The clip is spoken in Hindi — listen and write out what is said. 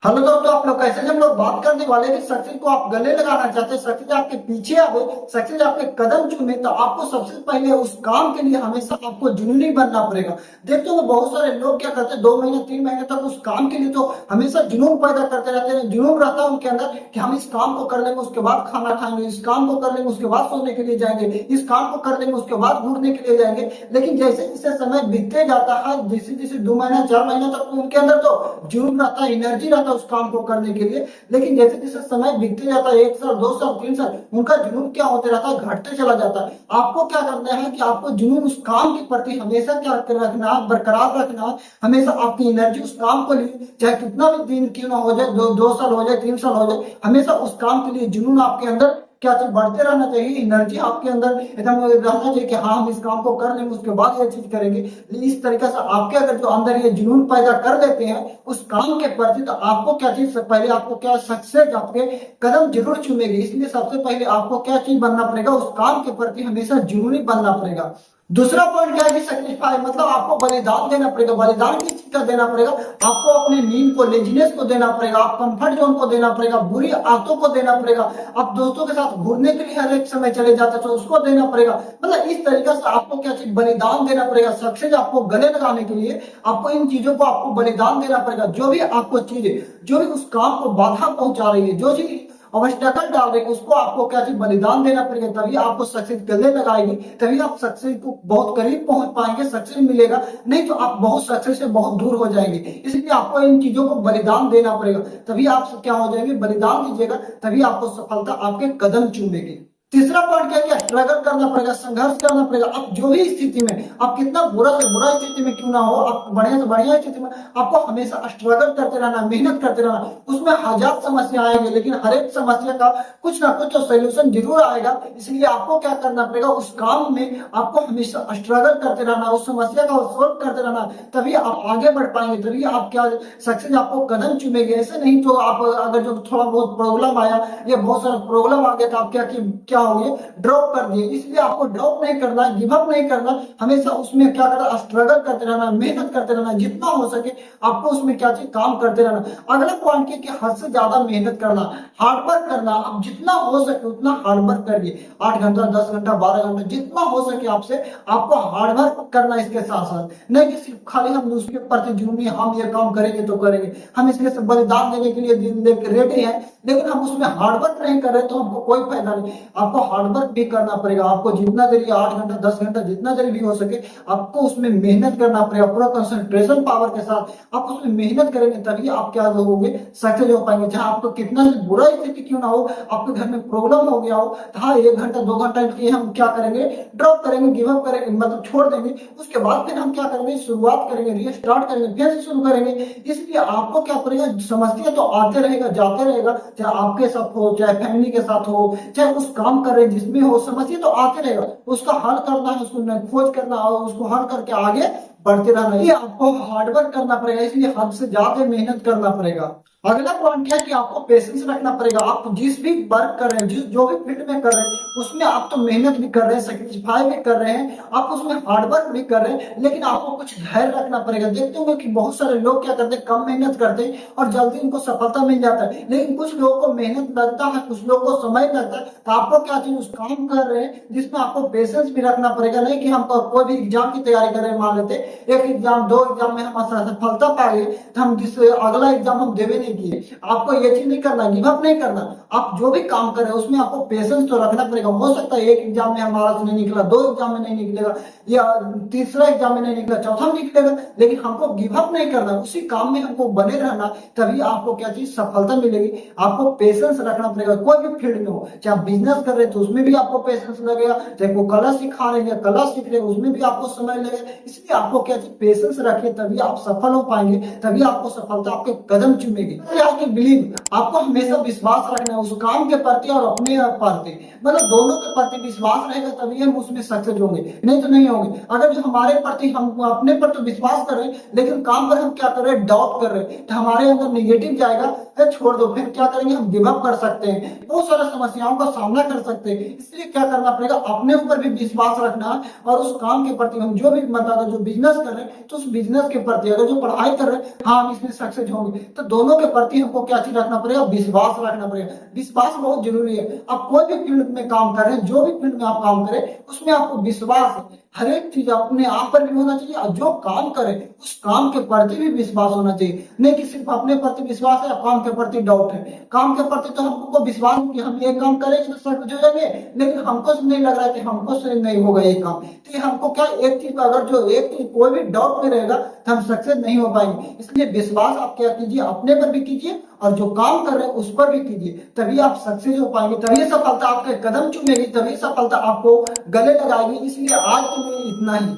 हेलो दोस्तों, आप लोग कैसे हैं? हम लोग बात करने वाले हैं कि सक्सेस को आप गले लगाना चाहते हैं, सक्सेस आपके पीछे आवे, सक्सेस आपके कदम चूमे, तो आपको सबसे पहले उस काम के लिए हमेशा आपको जुनूनी बनना पड़ेगा। देखते हो बहुत सारे लोग क्या करते हैं, 2 महीने 3 महीने तक उस काम के लिए तो हमेशा जुनून पैदा करते रहते हैं। जुनून रहता है उनके अंदर कि हम इस काम को कर लेंगे, उसके बाद खाना खाएंगे, इस काम को कर लेंगे, उसके बाद सोने के लिए जाएंगे, इस काम को कर लेंगे, उसके बाद घूमने के लिए जाएंगे। लेकिन जैसे जैसे समय बीतते जाता है, जैसे जैसे 2 महीना 4 महीना तक उनके अंदर तो जुनून रहता है, एनर्जी रहता है उस काम को करने के लिए। लेकिन जैसे जैसे समय बीतते जाता है, 1 साल 2 साल 3 साल, उनका जुनून क्या होते रहता है, घटते चला जाता है। आपको क्या करना है कि आपको जुनून उस काम के प्रति हमेशा क्या रखना, बरकरार रखना। हमेशा आपकी एनर्जी उस काम को लिए, चाहे कितना भी दिन क्यों ना हो जाए, 2 साल हो जाए, 3 साल हो जाए, हमेशा उस काम के लिए जुनून आपके अंदर क्या चीज बढ़ते रहना चाहिए। एनर्जी आपके अंदर एकदम रहना चाहिए कि हाँ हम इस काम को कर लेंगे, उसके बाद ये चीज करेंगे। इस तरीके से आपके अगर जो अंदर ये जुनून पैदा कर लेते हैं उस काम के प्रति, तो आपको क्या चीज पहले आपको क्या सक्सेस आपके कदम जरूर चूमेगी। इसलिए सबसे पहले आपको क्या चीज बनना पड़ेगा, उस काम के प्रति हमेशा जुनूनी बनना पड़ेगा। दूसरा पॉइंट क्या है कि सेक्रीफाई, मतलब आपको बलिदान देना पड़ेगा। बलिदान किस चीज का देना पड़ेगा? आपको अपने नींद को, लेजीनेस को देना पड़ेगा, आप कंफर्ट जोन को देना पड़ेगा, बुरी आदतों को देना पड़ेगा। आप दोस्तों के साथ घूमने के लिए हर एक समय चले जाते तो उसको देना पड़ेगा। मतलब इस तरीके से आपको क्या चीज बलिदान देना पड़ेगा। सक्सेस आपको गले लगाने के लिए आपको इन चीजों को आपको बलिदान देना पड़ेगा। जो भी आपको चीज है, जो भी उस काम को बाधा पहुंचा रही है, जो चीज ऑब्स्टेकल डाल रहे हैं, उसको आपको क्या चीज बलिदान देना पड़ेगा। तभी आपको सक्सेस गले लगाएगी, तभी आप सक्सेस को बहुत करीब पहुंच पाएंगे, सक्सेस मिलेगा। नहीं तो आप बहुत सक्सेस से बहुत दूर हो जाएंगे। इसलिए आपको इन चीजों को बलिदान देना पड़ेगा, तभी आप क्या हो जाएंगे, बलिदान दीजिएगा, तभी आपको सफलता आपके कदम चूमेगी। तीसरा पॉइंट क्या क्या, स्ट्रगल करना पड़ेगा, संघर्ष करना पड़ेगा। आप जो भी स्थिति में, आप कितना बुरा से बुरा स्थिति में क्यों ना हो, आप बढ़िया से बढ़िया स्थिति में, आपको हमेशा स्ट्रगल करते रहना, मेहनत करते रहना। उसमें हजार समस्या आएंगे, लेकिन हर एक समस्या का कुछ ना कुछ तो सोल्यूशन जरूर आएगा। इसलिए आपको क्या करना पड़ेगा, उस काम में आपको हमेशा स्ट्रगल करते रहना, उस समस्या का सोल्व करते रहना, तभी आप आगे बढ़ पाएंगे, तभी आप क्या सक्सेस आपको कदम चूमेंगे। ऐसे नहीं तो आप अगर जो थोड़ा बहुत प्रॉब्लम आया या बहुत सारा प्रॉब्लम आ गया तो आप क्या हो गए, ड्रॉप कर दिए। इसलिए आपको ड्रॉप नहीं करना, गिव अप नहीं करना, हमेशा उसमें क्या करना, स्ट्रगल करते रहना, मेहनत करते रहना, जितना हो सके आपको उसमें क्या चीज काम करते रहना। अगला पॉइंट है कि हद से ज्यादा मेहनत करना, हार्ड वर्क करना। आप जितना हो सके उतना हार्ड वर्क करिए, 8 घंटा 10 घंटा 12 घंटा जितना हो सके आपसे, आपको हार्ड वर्क करना। इसके साथ साथ नहीं कि सिर्फ खाली हम उसके प्रति जुनूनी, हम ये काम करेंगे तो करेंगे, हम इसके बलिदान देने के लिए रेडी है, लेकिन हम उसमें हार्ड वर्क नहीं कर रहे तो हमको कोई फायदा नहीं। आपको हार्ड वर्क भी करना पड़ेगा। आपको जितना देर, 8 घंटा 10 घंटा जितना देर भी हो सके आपको उसमें मेहनत करना पड़ेगा, पूरा कंसंट्रेशन पावर के साथ आप उसमें मेहनत करेंगे, तभी आप क्या होगे, सक्सेस हो पाएंगे। चाहे आपको कितना भी बुरा स्थिति क्यों ना हो, आपके घर में प्रॉब्लम हो गया हो, तो हाँ 1 घंटा 2 घंटा के हम क्या करेंगे, ड्रॉप करेंगे, गिव अप करेंगे, मतलब छोड़ देंगे। उसके बाद फिर हम क्या करेंगे, शुरुआत करेंगे, रीस्टार्ट करेंगे, फिर से शुरू करेंगे। इसलिए आपको क्या करेगा, समस्या तो आते रहेगा, जाते रहेगा, चाहे आपके साथ हो, चाहे फैमिली के साथ हो, चाहे उस काम कर रहे जिसमें हो, समस्या तो आते रहेगा। उसका हल करना है, उसको खोज करना और उसको हल करके आगे बढ़ते रहना। ये आपको हार्डवर्क करना पड़ेगा, इसलिए हद से ज्यादा मेहनत करना पड़ेगा। अगला पॉइंट क्या है कि आपको पेशेंस रखना पड़ेगा। आप जिस भी वर्क कर रहे हैं, जो भी फील्ड में कर रहे हैं, उसमें आप तो मेहनत भी कर रहे हैं, सेक्रीफाई भी कर रहे हैं, आप उसमें हार्डवर्क भी कर रहे हैं, लेकिन आपको कुछ धैर्य रखना पड़ेगा। देखते होंगे कि बहुत सारे लोग क्या करते हैं, कम मेहनत करते हैं और जल्दी उनको सफलता मिल जाता है। लेकिन कुछ लोगों को मेहनत लगता है, कुछ लोगों को समय लगता है। तो आपको क्या चीज उस काम कर रहे हैं जिसमें आपको पेशेंस भी रखना पड़ेगा। नहीं कि हम कोई भी एग्जाम की तैयारी कर रहे हैं, मान लेते एक एग्जाम 2 एग्जाम में हम सफलता पाए तो हम अगला एग्जाम हम देवे नहीं किए। आपको ये चीज नहीं करना, गिव अप नहीं करना। आप जो भी काम कर रहे हैं उसमें आपको पेशेंस तो रखना पड़ेगा। हो सकता है एक एग्जाम में हमारा से नहीं निकला, 2 एग्जाम में नहीं निकलेगा, या तीसरा एग्जाम में नहीं निकला, चौथा में निकलेगा, लेकिन हमको गिव अप नहीं करना, उसी काम में हमको बने रहना, तभी आपको क्या चीज सफलता मिलेगी। आपको पेशेंस रखना पड़ेगा। कोई भी फील्ड में हो, चाहे आप बिजनेस कर रहे हैं तो उसमें भी आपको पेशेंस लगेगा, चाहे कोई कला सिखा रहे हैं, कला सीख रहे हैं, उसमें भी आपको समय लगेगा। इसलिए आपको क्या चीज पेशेंस रखिए, तभी आप सफल हो पाएंगे, तभी आपको सफलता आपके कदम चूमेगी। बिलीव, आपको हमेशा विश्वास रखना है उस काम के प्रति और अपने प्रति, मतलब दोनों के प्रति विश्वास रहेगा तभी हम उसमें सक्सेस होंगे, नहीं तो नहीं होंगे। अगर जो हमारे प्रति, हम अपने पर तो विश्वास कर रहे हैं लेकिन काम पर हम क्या कर रहे हैं, डाउट कर रहे हैं, तो हमारे अंदर निगेटिव जाएगा, छोड़ दो, फिर क्या करेंगे, हम गिव अप कर सकते हैं, बहुत सारी समस्याओं का सामना कर सकते हैं। इसलिए क्या करना पड़ेगा, अपने ऊपर भी विश्वास रखना है और उस काम के प्रति, हम जो भी मतलब जो बिजनेस कर रहे हैं तो उस बिजनेस के प्रति, अगर जो पढ़ाई कर रहे हैं हाँ हम इसमें सक्सेस होंगे, तो दोनों के प्रति हमको क्या चीज रखना पड़ेगा, विश्वास रखना पड़ेगा। विश्वास बहुत जरूरी है। आप कोई भी फील्ड में काम कर रहे हैं, जो भी फील्ड में आप काम करें, उसमें आपको विश्वास हर एक चीज अपने आप पर भी होना चाहिए, और जो काम करे उस काम के प्रति भी विश्वास होना चाहिए। नहीं कि सिर्फ अपने प्रति विश्वास है, काम के प्रति डाउट है। काम के प्रति तो हमको विश्वास है कि हम ये काम करेंगे तो सक्सेस हो जाएंगे, लेकिन हमको नहीं लग रहा है कि हमको से नहीं होगा ये काम। तो हमको क्या, एक चीज अगर जो एक चीज कोई भी डाउट में रहेगा तो हम सक्सेस नहीं हो पाएंगे। इसलिए विश्वास आप क्या कीजिए, अपने पर भी कीजिए, और जो काम कर रहे हैं उस पर भी कीजिए, तभी आप सक्सेस हो पाएंगे, तभी सफलता आपके कदम चूमेगी, तभी सफलता आपको गले लगाएगी। इसलिए आज के लिए इतना ही।